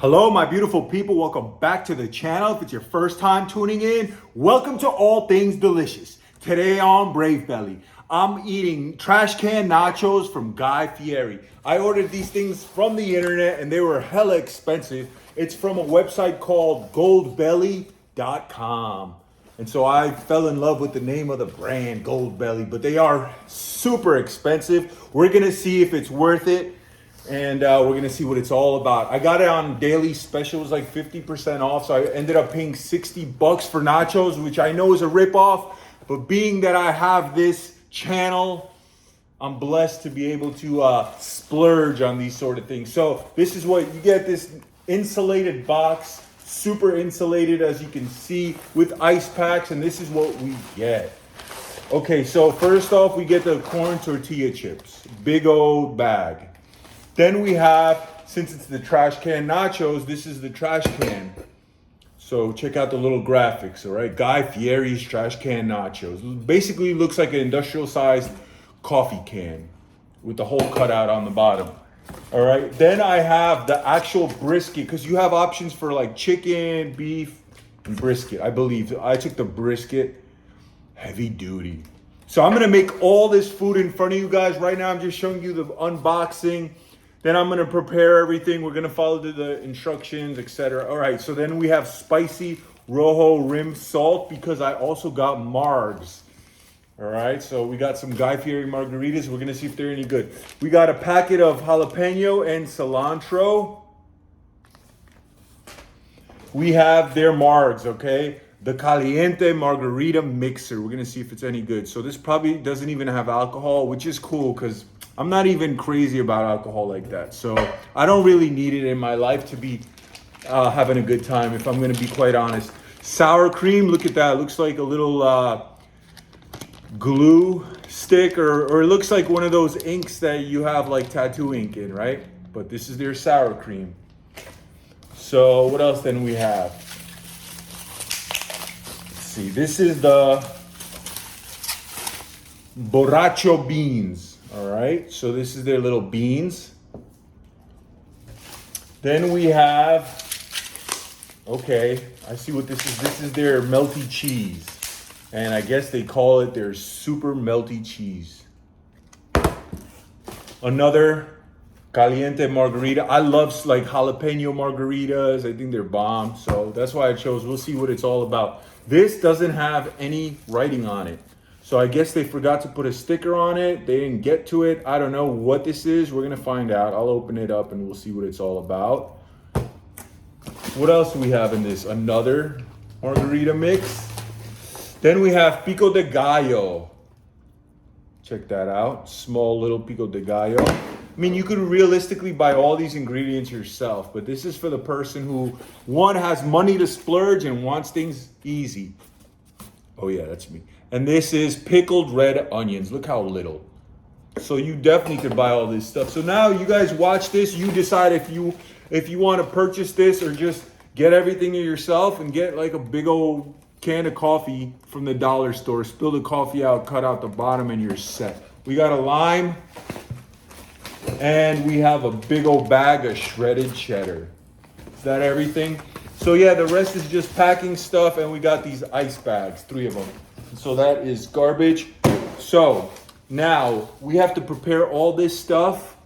Hello, my beautiful people. Welcome back to the channel. If it's your first time tuning in, welcome to All Things Delicious. Today on Brave Belly, I'm eating trash can nachos from Guy Fieri. I ordered these things from the internet and they were hella expensive. It's from a website called goldbelly.com. And so I fell in love with the name of the brand, Goldbelly, but they are super expensive. We're gonna see if it's worth it. And we're gonna see what it's all about. I got it on daily special, it was like 50% off. So I ended up paying $60 for nachos, which I know is a ripoff. But being that I have this channel, I'm blessed to be able to splurge on these sort of things. So this is what you get, this insulated box, super insulated as you can see, with ice packs, and this is what we get. Okay, so first off, we get the corn tortilla chips, big old bag. Then we have, since it's the trash can nachos, this is the trash can. So check out the little graphics, all right? Guy Fieri's trash can nachos. Basically looks like an industrial sized coffee can with the hole cut out on the bottom. All right, then I have the actual brisket, because you have options for like chicken, beef, and brisket, I believe. I took the brisket, heavy duty. So I'm gonna make all this food in front of you guys. Right now I'm just showing you the unboxing. Then I'm gonna prepare everything. We're gonna follow the instructions, etc. All right, so then we have spicy rojo rim salt, because I also got margs. All right, so we got some Guy Fieri margaritas. We're gonna see if they're any good. We got a packet of jalapeno and cilantro. We have their margs, okay? The Caliente Margarita Mixer. We're gonna see if it's any good. So this probably doesn't even have alcohol, which is cool, because I'm not even crazy about alcohol like that. So I don't really need it in my life to be having a good time, if I'm gonna be quite honest. Sour cream, look at that. It looks like a little glue stick, or it looks like one of those inks that you have like tattoo ink in, right? But this is their sour cream. So what else then we have? Let's see, this is the borracho beans. All right, so this is their little beans. Then we have, okay, I see what this is. This is their melty cheese. And I guess they call it their super melty cheese. Another Caliente margarita. I love like jalapeno margaritas. I think they're bomb. So that's why I chose. We'll see what it's all about. This doesn't have any writing on it. So I guess they forgot to put a sticker on it. They didn't get to it. I don't know what this is. We're gonna find out. I'll open it up and we'll see what it's all about. What else do we have in this? Another margarita mix. Then we have pico de gallo. Check that out. Small little pico de gallo. I mean, you could realistically buy all these ingredients yourself, but this is for the person who, one, has money to splurge and wants things easy. Oh yeah, that's me. And this is pickled red onions. Look how little. So you definitely could buy all this stuff. So now you guys watch this. You decide if you want to purchase this or just get everything yourself and get like a big old can of coffee from the dollar store. Spill the coffee out, cut out the bottom, and you're set. We got a lime. And we have a big old bag of shredded cheddar. Is that everything? So yeah, the rest is just packing stuff, and we got these ice bags, 3 of them. So that is garbage. So now we have to prepare all this stuff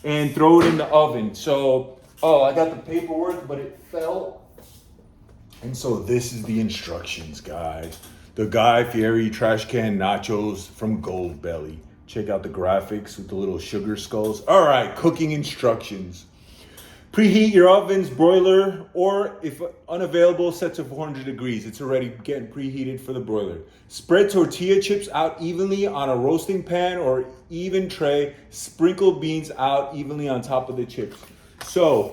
and throw it in the oven. So, oh, I got the paperwork, but it fell. And so this is the instructions, guys. The Guy Fieri trash can nachos from Goldbelly. Check out the graphics with the little sugar skulls. All right, cooking instructions. Preheat your oven's broiler, or if unavailable, set to 400 degrees. It's already getting preheated for the broiler. Spread tortilla chips out evenly on a roasting pan or even tray. Sprinkle beans out evenly on top of the chips. So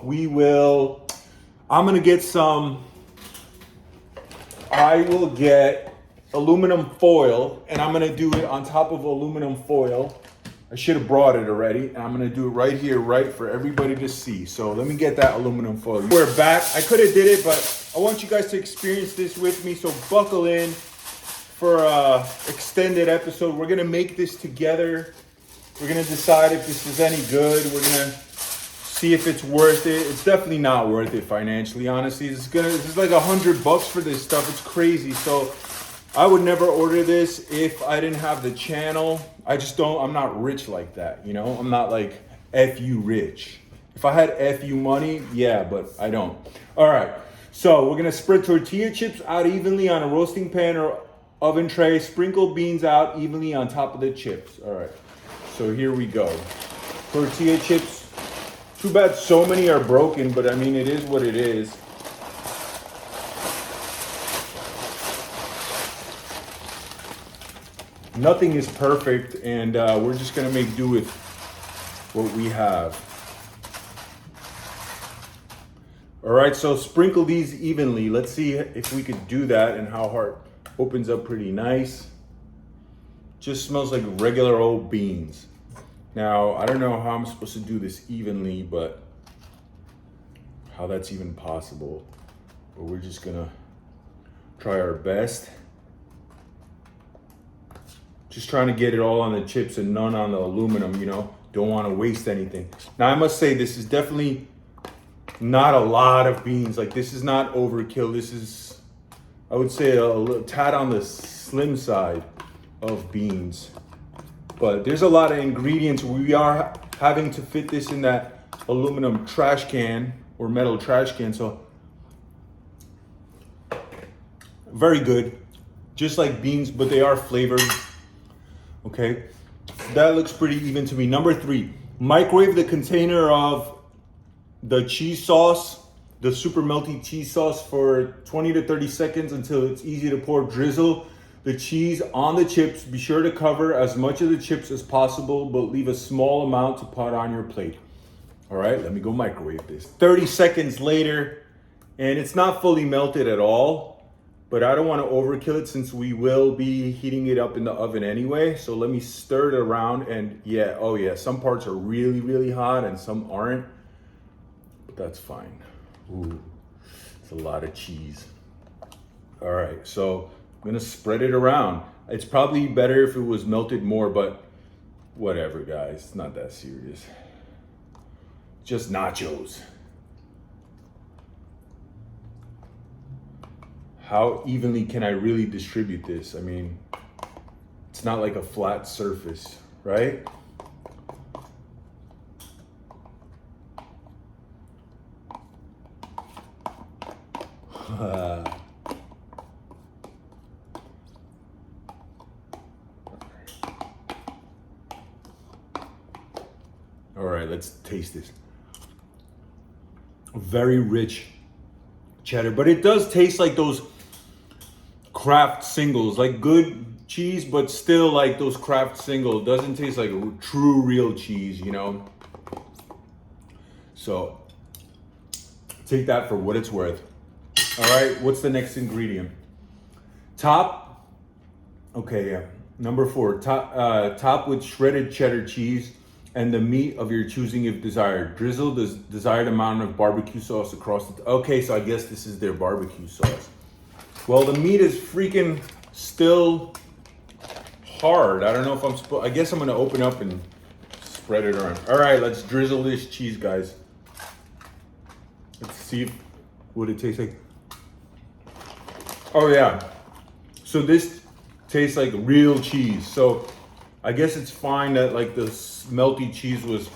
I'm gonna get I will get aluminum foil, and I'm gonna do it on top of aluminum foil. I should have brought it already, and I'm gonna do it right here, right for everybody to see. So let me get that aluminum foil. We're back. I could have did it, but I want you guys to experience this with me. So buckle in for a extended episode. We're gonna make this together. We're gonna decide if this is any good. We're gonna see if it's worth it. It's definitely not worth it financially, honestly. This is like $100 for this stuff. It's crazy. So I would never order this if I didn't have the channel. I'm not rich like that, you know? I'm not like FU rich. If I had FU money, yeah, but I don't. All right, so we're gonna spread tortilla chips out evenly on a roasting pan or oven tray. Sprinkle beans out evenly on top of the chips. All right, so here we go. Tortilla chips. Too bad so many are broken, but I mean, it is what it is. Nothing is perfect, and we're just gonna make do with what we have. All right, so sprinkle these evenly. Let's see if we could do that and how hard. Opens up pretty nice. Just smells like regular old beans. Now, I don't know how I'm supposed to do this evenly, but how that's even possible. But we're just gonna try our best. Just trying to get it all on the chips and none on the aluminum, you know? Don't wanna waste anything. Now, I must say, this is definitely not a lot of beans. Like, this is not overkill. This is, I would say, a little tad on the slim side of beans. But there's a lot of ingredients. We are having to fit this in that aluminum trash can or metal trash can. So very good, just like beans, but they are flavored. Okay, that looks pretty even to me. Number 3, microwave the container of the cheese sauce, the super melty cheese sauce, for 20 to 30 seconds until it's easy to pour. Drizzle the cheese on the chips. Be sure to cover as much of the chips as possible, but leave a small amount to put on your plate. All right, let me go microwave this. 30 seconds later, and it's not fully melted at all, but I don't want to overkill it since we will be heating it up in the oven anyway. So let me stir it around, and yeah, oh yeah, some parts are really, really hot and some aren't. That's fine. Ooh, it's a lot of cheese. All right, so I'm gonna spread it around. It's probably better if it was melted more, but whatever, guys. It's not that serious. Just nachos. How evenly can I really distribute this? I mean, it's not like a flat surface, right? All right, let's taste this. Very rich cheddar, but it does taste like those Kraft singles, like good cheese, but still like those Kraft singles. Doesn't taste like true real cheese, you know? So take that for what it's worth. All right, what's the next ingredient? Top, okay, yeah. Number 4, top with shredded cheddar cheese and the meat of your choosing if desired. Drizzle the desired amount of barbecue sauce across the, okay, so I guess this is their barbecue sauce. Well, the meat is freaking still hard. I don't know if I'm supposed, I guess I'm gonna open up and spread it around. All right, let's drizzle this cheese, guys. Let's see what it tastes like. Oh yeah, so this tastes like real cheese. So I guess it's fine that like the melty cheese was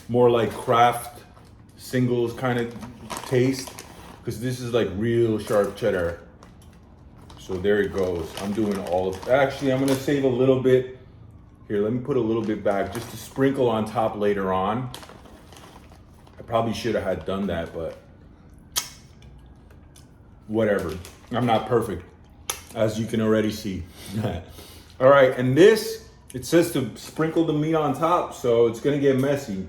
more like Kraft singles kind of taste, because this is like real sharp cheddar. So there it goes. I'm doing all of, actually I'm gonna save a little bit. Here, let me put a little bit back just to sprinkle on top later on. I probably should have had done that, but whatever. I'm not perfect, as you can already see. All right, and this, it says to sprinkle the meat on top, so it's gonna get messy.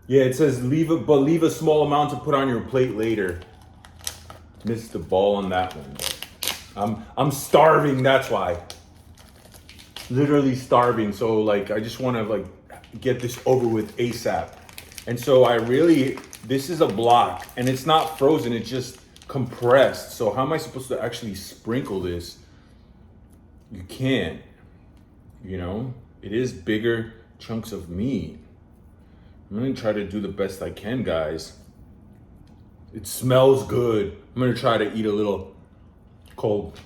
Yeah, it says leave a small amount to put on your plate later. Missed the ball on that one. I'm starving, that's why. Literally starving, so like I just wanna like get this over with ASAP. And so this is a block, and it's not frozen, it's just compressed. So how am I supposed to actually sprinkle this? You can't, you know? It is bigger chunks of meat. I'm gonna try to do the best I can, guys. It smells good. I'm gonna try to eat a little cold.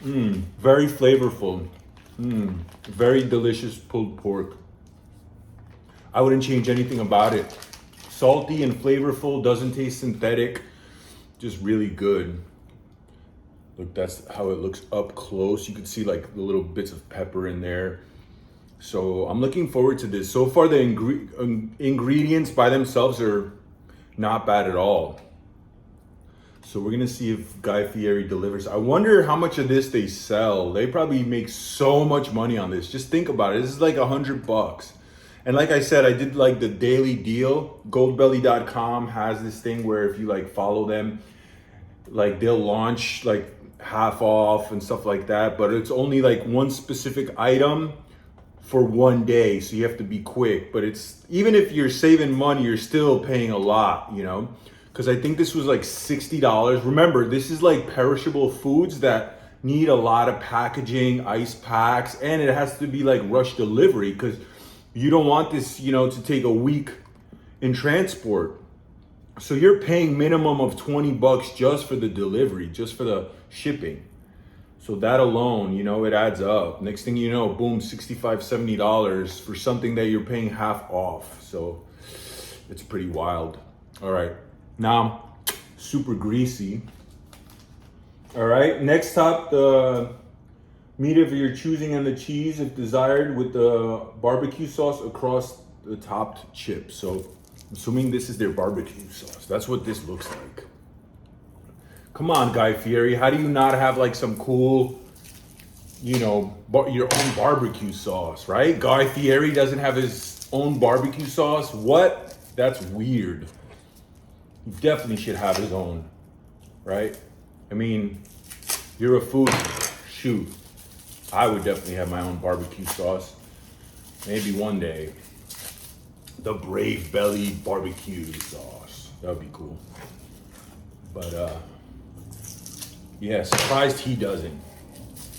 Very flavorful. Very delicious pulled pork. I wouldn't change anything about it. Salty and flavorful, doesn't taste synthetic. Just really good. Look, that's how it looks up close. You can see like the little bits of pepper in there. So I'm looking forward to this. So far the ingredients by themselves are not bad at all. So we're gonna see if Guy Fieri delivers. I wonder how much of this they sell. They probably make so much money on this. Just think about it. This is like $100. And like I said, I did like the daily deal. Goldbelly.com has this thing where if you like follow them, like they'll launch like half off and stuff like that. But it's only like one specific item for one day. So you have to be quick. But it's, even if you're saving money, you're still paying a lot, you know? Because I think this was like $60. Remember, this is like perishable foods that need a lot of packaging, ice packs, and it has to be like rush delivery because you don't want this, you know, to take a week in transport. So you're paying minimum of $20 just for the delivery, just for the shipping. So that alone, you know, it adds up. Next thing you know, boom, $65, $70 for something that you're paying half off. So it's pretty wild. All right. Now, super greasy. All right, next up, the meat of your choosing and the cheese, if desired, with the barbecue sauce across the topped chips. So, I'm assuming this is their barbecue sauce. That's what this looks like. Come on, Guy Fieri, how do you not have like some cool, you know, your own barbecue sauce, right? Guy Fieri doesn't have his own barbecue sauce? What? That's weird. He definitely should have his own, right? I mean, you're a foodie. Shoot, I would definitely have my own barbecue sauce. Maybe one day. The Brave Belly barbecue sauce. That would be cool. But yeah, surprised he doesn't.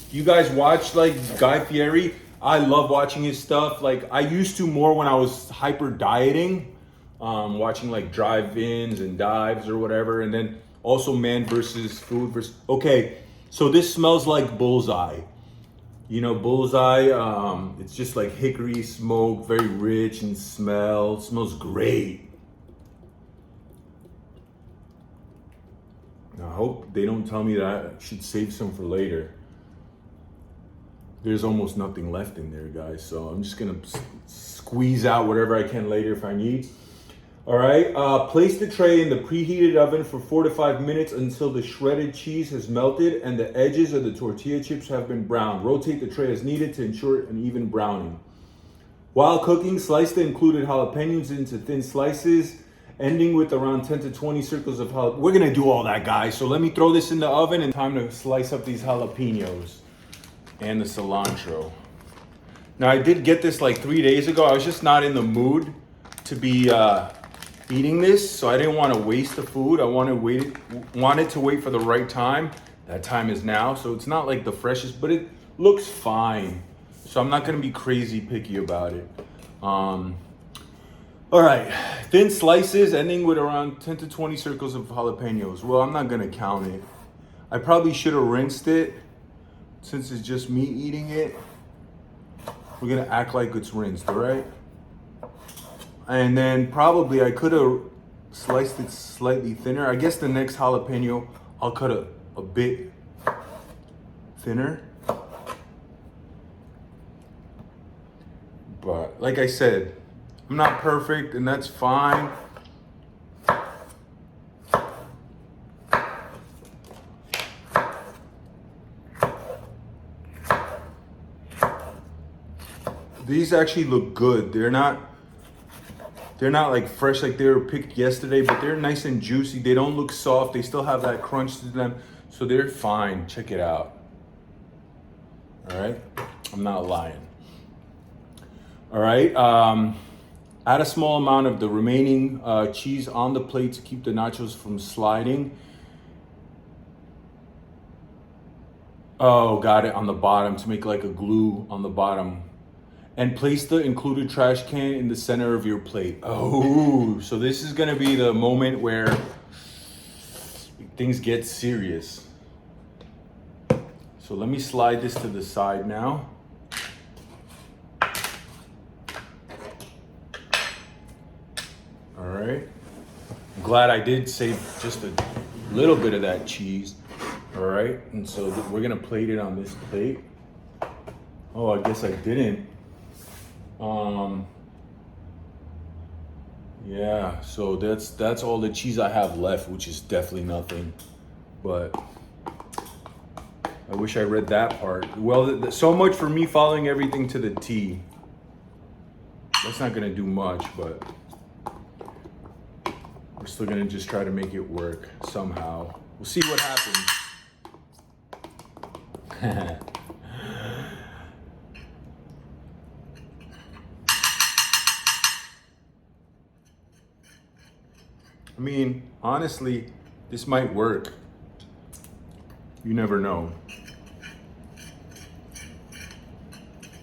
You guys watch like Guy Fieri? I love watching his stuff. Like I used to more when I was hyper dieting. Watching like drive-ins and dives or whatever, and then also Man versus Food versus. Okay, so this smells like Bullseye. You know, Bullseye. It's just like hickory smoke, very rich in smell. It smells great. I hope they don't tell me that I should save some for later. There's almost nothing left in there, guys. So I'm just gonna squeeze out whatever I can later if I need. All right, place the tray in the preheated oven for 4 to 5 minutes until the shredded cheese has melted and the edges of the tortilla chips have been browned. Rotate the tray as needed to ensure an even browning. While cooking, slice the included jalapenos into thin slices, ending with around 10 to 20 circles of jalapenos. We're gonna do all that, guys. So let me throw this in the oven and time to slice up these jalapenos and the cilantro. Now I did get this like 3 days ago. I was just not in the mood to be eating this, so I didn't want to waste the food. I wanted to wait for the right time. That time is now, so it's not like the freshest, but it looks fine. So I'm not gonna be crazy picky about it. All right, thin slices ending with around 10 to 20 circles of jalapenos. Well, I'm not gonna count it. I probably should have rinsed it. Since it's just me eating it, we're gonna act like it's rinsed, all right? And then probably I could have sliced it slightly thinner. I guess the next jalapeno, I'll cut a bit thinner. But like I said, I'm not perfect and that's fine. These actually look good. They're not like fresh like they were picked yesterday, but they're nice and juicy. They don't look soft. They still have that crunch to them. So they're fine. Check it out. All right. I'm not lying. All right. Add a small amount of the remaining cheese on the plate to keep the nachos from sliding. Oh, got it, on the bottom to make like a glue on the bottom. and place the included trash can in the center of your plate. Oh, so this is gonna be the moment where things get serious. So let me slide this to the side now. All right. I'm glad I did save just a little bit of that cheese. All right, and so we're gonna plate it on this plate. Oh, I guess I didn't. Yeah, so that's all the cheese I have left, which is definitely nothing. But I wish I read that part. Well, so much for me following everything to the T. That's not gonna do much, but we're still gonna just try to make it work somehow. We'll see what happens. I mean, honestly, this might work. You never know.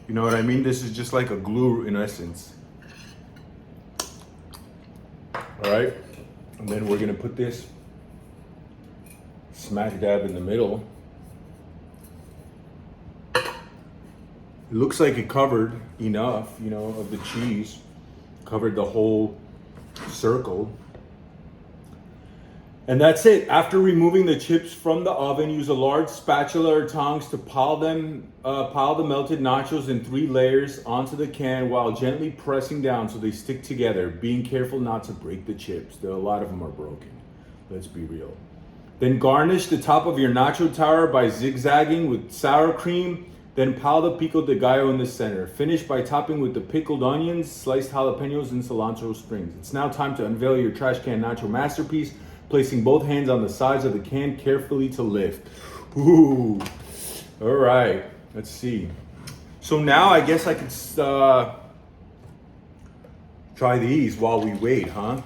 You know what I mean? This is just like a glue in essence. All right, and then we're gonna put this smack dab in the middle. It looks like it covered enough, you know, of the cheese. Covered the whole circle. And that's it. After removing the chips from the oven, use a large spatula or tongs to pile the melted nachos in 3 layers onto the can while gently pressing down so they stick together, being careful not to break the chips. A lot of them are broken. Let's be real. Then garnish the top of your nacho tower by zigzagging with sour cream. Then pile the pico de gallo in the center. Finish by topping with the pickled onions, sliced jalapenos, and cilantro strings. It's now time to unveil your trash can nacho masterpiece, placing both hands on the sides of the can carefully to lift. Ooh, all right, let's see. So now I guess I could try these while we wait, huh?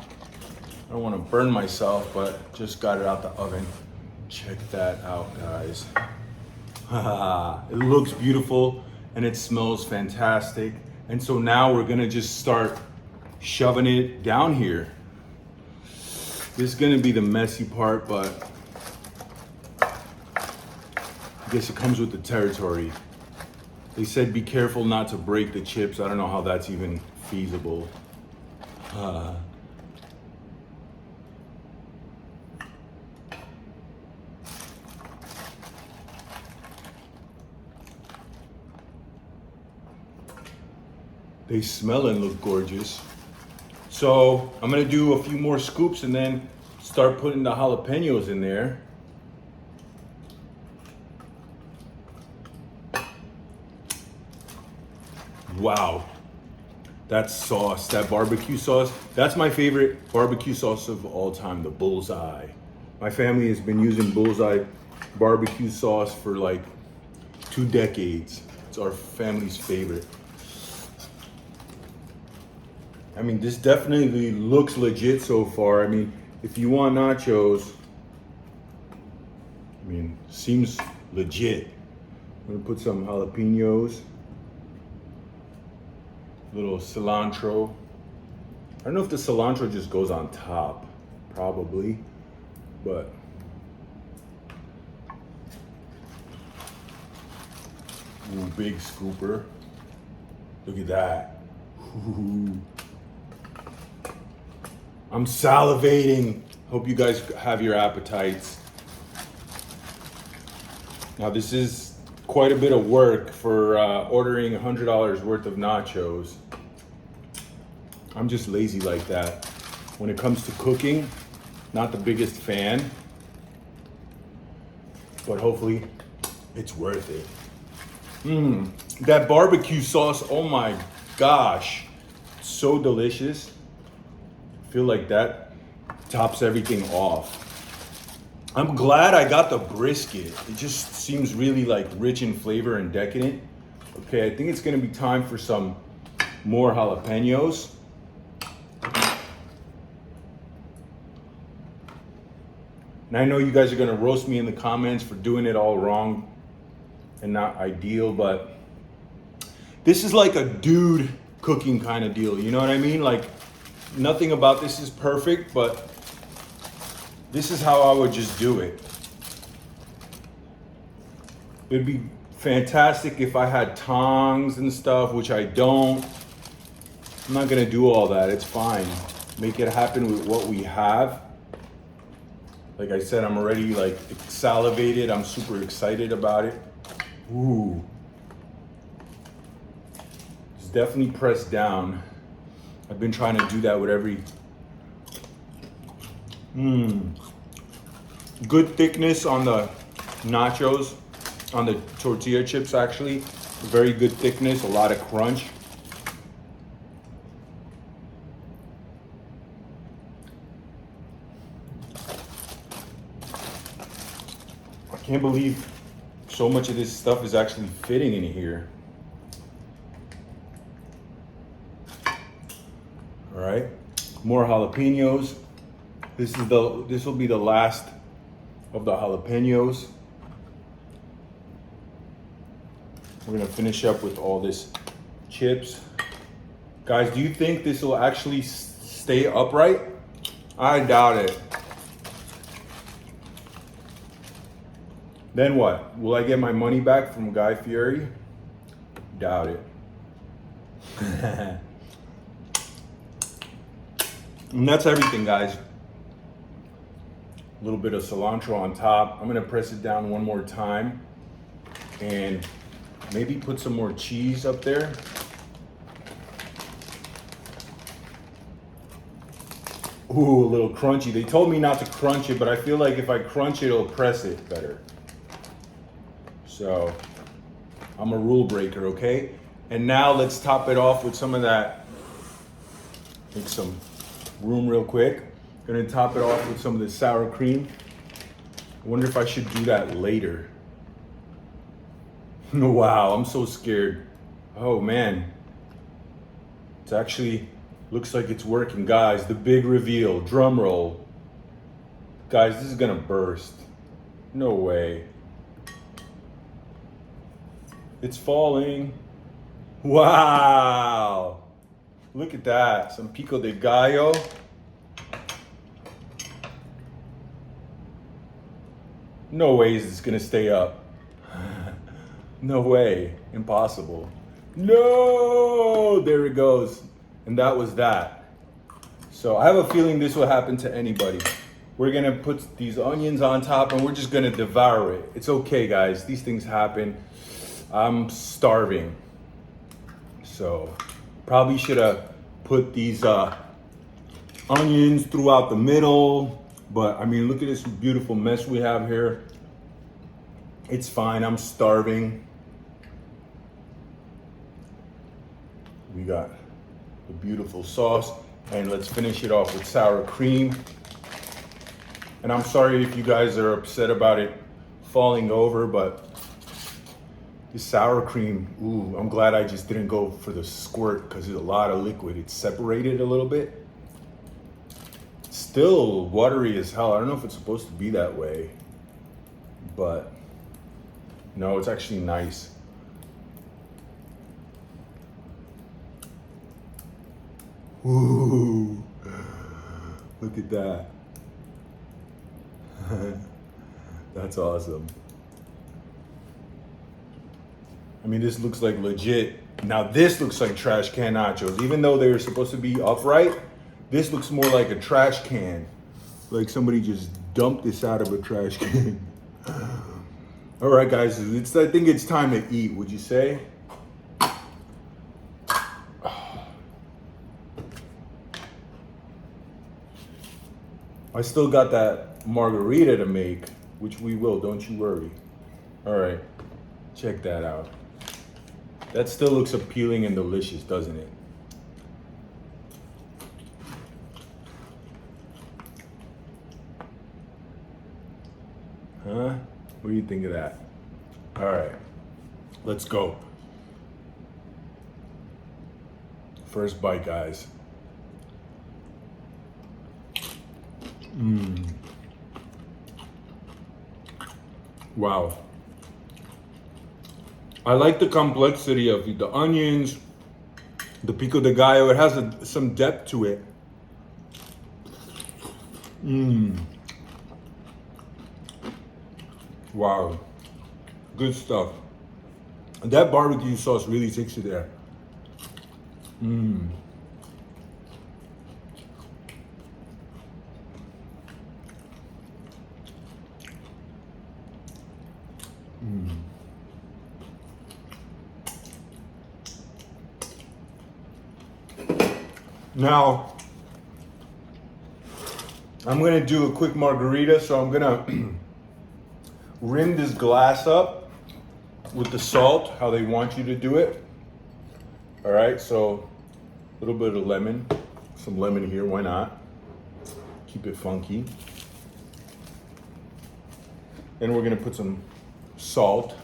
I don't want to burn myself, but just got it out the oven. Check that out, guys. It looks beautiful and it smells fantastic. And so now we're gonna just start shoving it down here. This is gonna be the messy part, but I guess it comes with the territory. They said be careful not to break the chips. I don't know how that's even feasible. They smell and look gorgeous. So I'm gonna do a few more scoops and then start putting the jalapenos in there. Wow, that sauce, that barbecue sauce, that's my favorite barbecue sauce of all time, the Bullseye. My family has been using Bullseye barbecue sauce for like 2 decades. It's our family's favorite. I mean, this definitely looks legit so far. I mean, if you want nachos, I mean, seems legit. I'm gonna put some jalapenos, little cilantro. I don't know if the cilantro just goes on top, probably, but ooh, big scooper. Look at that. Ooh. I'm salivating. Hope you guys have your appetites. Now this is quite a bit of work for ordering $100 worth of nachos. I'm just lazy like that. When it comes to cooking, not the biggest fan, but hopefully it's worth it. That barbecue sauce, oh my gosh, so delicious. I feel like that tops everything off. I'm glad I got the brisket. It just seems really like rich in flavor and decadent. Okay, I think it's gonna be time for some more jalapenos. And I know you guys are gonna roast me in the comments for doing it all wrong and not ideal, but This is like a dude cooking kind of deal. You know what I mean? Like nothing about this is perfect, but this is how I would just do it. It'd be fantastic if I had tongs and stuff, which I don't. I'm not gonna do all that, it's fine. Make it happen with what we have. Like I said, I'm already like salivated. I'm super excited about it. Ooh. It's definitely pressed down. I've been trying to do that with every. Good thickness on the nachos, on the tortilla chips actually. Very good thickness, a lot of crunch. I can't believe so much of this stuff is actually fitting in here. All right, more jalapenos. This will be the last of the jalapenos. We're gonna finish up with all this chips. Guys, do you think this will actually stay upright? I doubt it. Then what? Will I get my money back from Guy Fieri? Doubt it. And that's everything, guys. A little bit of cilantro on top. I'm gonna press it down one more time and maybe put some more cheese up there. Ooh, a little crunchy. They told me not to crunch it, but I feel like if I crunch it, it'll press it better. So I'm a rule breaker, okay? And now let's top it off with some of that. Make some room real quick. Gonna top it off with some of the sour cream. I wonder if I should do that later. Wow, I'm so scared. Oh man. It's actually, looks like it's working. Guys, the big reveal, drum roll. Guys, this is gonna burst. No way. It's falling. Wow. Look at that, some pico de gallo. No way is this gonna stay up. No way, impossible. No, there it goes. And that was that. So I have a feeling this will happen to anybody. We're gonna put these onions on top and we're just gonna devour it. It's okay, guys, these things happen. I'm starving. So probably should have put these onions throughout the middle. But I mean, look at this beautiful mess we have here. It's fine, I'm starving. We got the beautiful sauce, and let's finish it off with sour cream. And I'm sorry if you guys are upset about it falling over, but this sour cream, ooh, I'm glad I just didn't go for the squirt because there's a lot of liquid. It's separated a little bit. Still watery as hell. I don't know if it's supposed to be that way, but no, it's actually nice. Ooh, look at that. That's awesome. I mean, this looks like legit. Now this looks like trash can nachos. Even though they were supposed to be upright, this looks more like a trash can. Like somebody just dumped this out of a trash can. All right, guys, I think it's time to eat, would you say? I still got that margarita to make, which we will, don't you worry. All right, check that out. That still looks appealing and delicious, doesn't it? Huh? What do you think of that? All right, let's go. First bite, guys. Wow. I like the complexity of the onions, the pico de gallo. It has some depth to it. Wow, good stuff. That barbecue sauce really takes you there. Now, I'm gonna do a quick margarita, so I'm gonna rim this glass up with the salt, how they want you to do it. All right, so a little bit of lemon, some lemon here, why not? Keep it funky. Then we're gonna put some salt,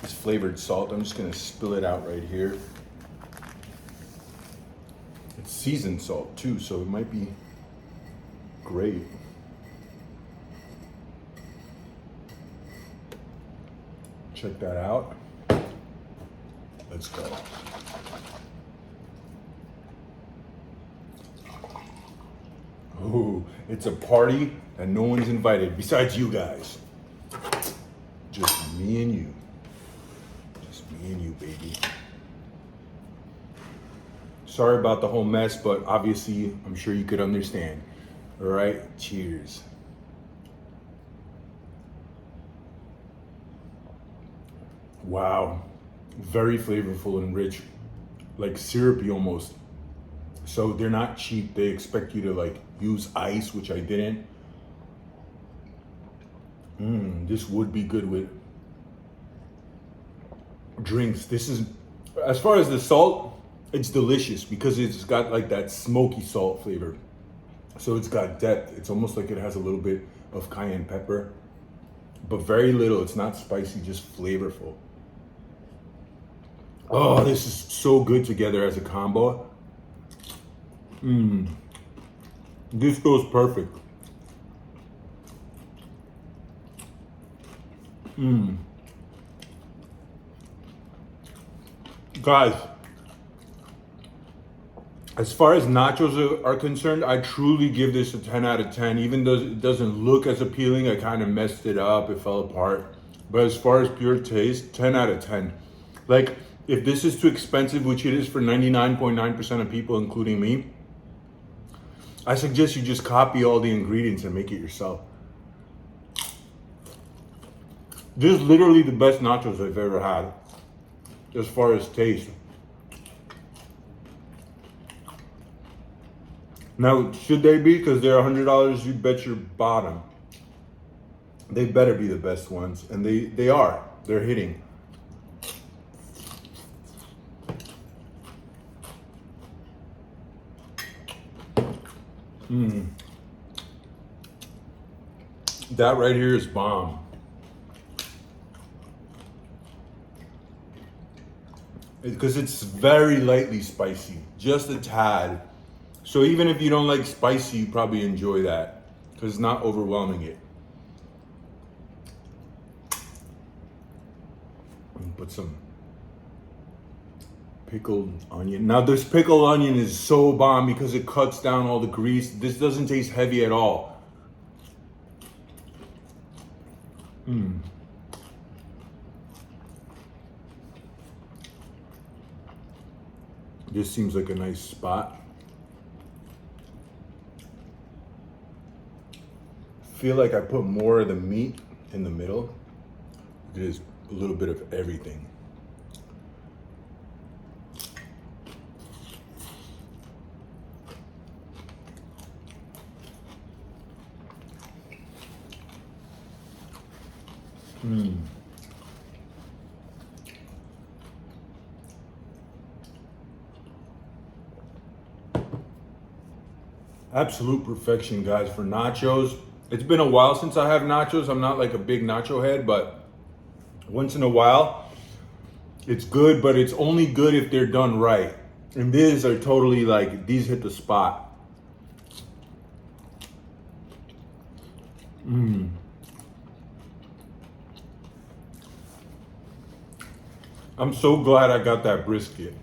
this flavored salt. I'm just gonna spill it out right here. It's seasoned salt too, so it might be great. Check that out. Let's go. Ooh, it's a party and no one's invited besides you guys. Just me and you. Just me and you, baby. Sorry about the whole mess, but obviously I'm sure you could understand. All right, cheers. Wow, very flavorful and rich, like syrupy almost. So they're not cheap. They expect you to like use ice, which I didn't. This would be good with drinks. This is, as far as the salt, it's delicious because it's got like that smoky salt flavor. So it's got depth. It's almost like it has a little bit of cayenne pepper, but very little. It's not spicy, just flavorful. Oh, this is so good together as a combo. This goes perfect. Guys, as far as nachos are concerned, I truly give this a 10 out of 10. Even though it doesn't look as appealing, I kind of messed it up, it fell apart. But as far as pure taste, 10 out of 10. Like, if this is too expensive, which it is for 99.9% of people, including me, I suggest you just copy all the ingredients and make it yourself. This is literally the best nachos I've ever had, as far as taste. Now, should they be? Because they're $100, you bet your bottom. They better be the best ones, and they are. They're hitting. That right here is bomb. Because it's very lightly spicy, just a tad. So even if you don't like spicy, you probably enjoy that because it's not overwhelming it. Put some pickled onion. Now this pickled onion is so bomb because it cuts down all the grease. This doesn't taste heavy at all. This seems like a nice spot. Feel like I put more of the meat in the middle. There's a little bit of everything. Absolute perfection, guys, for nachos. It's been a while since I have nachos. I'm not like a big nacho head, but once in a while, it's good, but it's only good if they're done right. And these are totally like, these hit the spot. I'm so glad I got that brisket.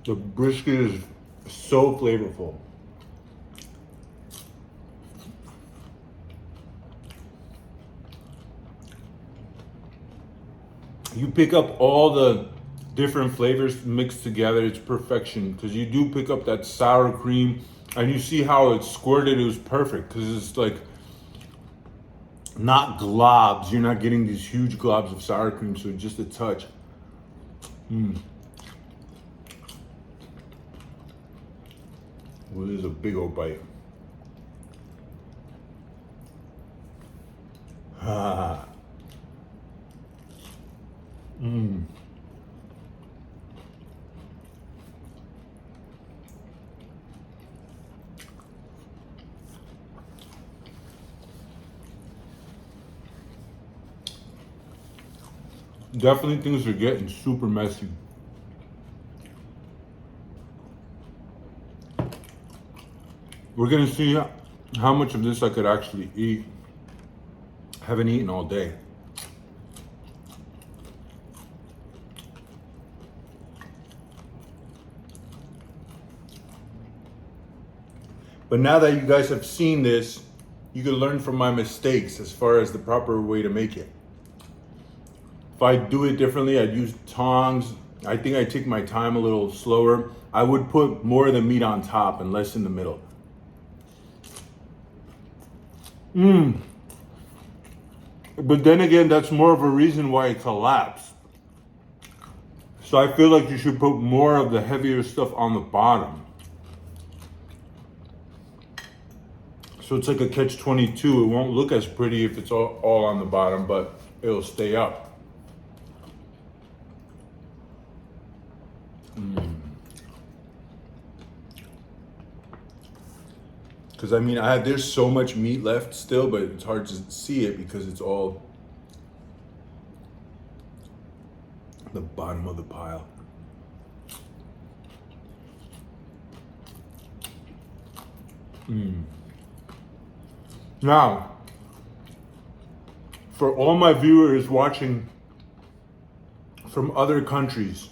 The brisket is so flavorful. You pick up all the different flavors mixed together. It's perfection, because you do pick up that sour cream, and you see how it's squirted. It was perfect because it's like not globs. You're not getting these huge globs of sour cream, so just a touch. Well, this is a big old bite. Ah. Definitely things are getting super messy. We're gonna see how much of this I could actually eat. Haven't eaten all day. But now that you guys have seen this, you can learn from my mistakes as far as the proper way to make it. If I do it differently, I'd use tongs. I think I take my time a little slower. I would put more of the meat on top and less in the middle. But then again, that's more of a reason why it collapsed. So I feel like you should put more of the heavier stuff on the bottom. So it's like a catch-22. It won't look as pretty if it's all on the bottom, but it'll stay up. Because I mean, there's so much meat left still, but it's hard to see it because it's all the bottom of the pile. Now, for all my viewers watching from other countries,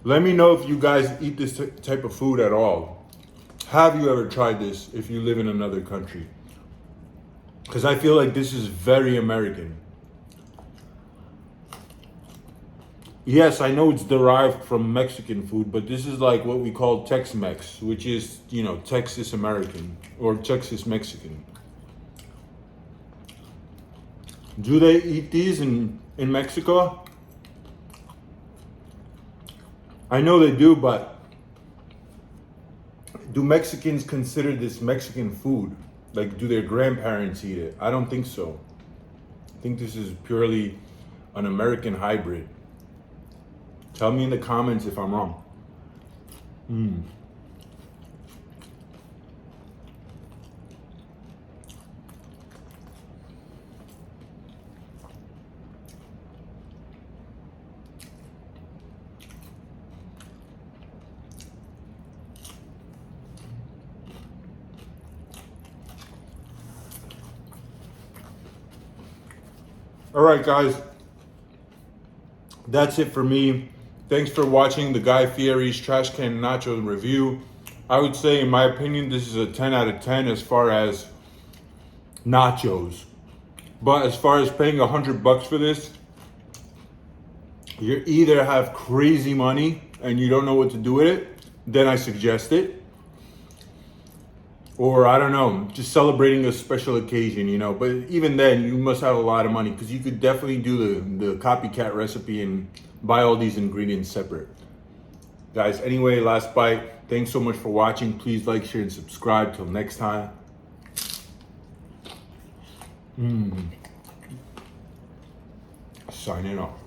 let me know if you guys eat this type of food at all. Have you ever tried this if you live in another country? Because I feel like this is very American. Yes, I know it's derived from Mexican food, but this is like what we call Tex-Mex, which is, Texas American or Texas Mexican. Do they eat these in Mexico? I know they do, but do Mexicans consider this Mexican food? Like, do their grandparents eat it? I don't think so. I think this is purely an American hybrid. Tell me in the comments if I'm wrong. All right, guys. That's it for me. Thanks for watching the Guy Fieri's Trash Can Nacho review. I would say, in my opinion, this is a 10 out of 10 as far as nachos. But as far as paying $100 for this, you either have crazy money and you don't know what to do with it, then I suggest it. Or I don't know, just celebrating a special occasion, But even then, you must have a lot of money, because you could definitely do the copycat recipe and buy all these ingredients separate. Guys, anyway, last bite. Thanks so much for watching. Please like, share, and subscribe. Till next time. Signing off.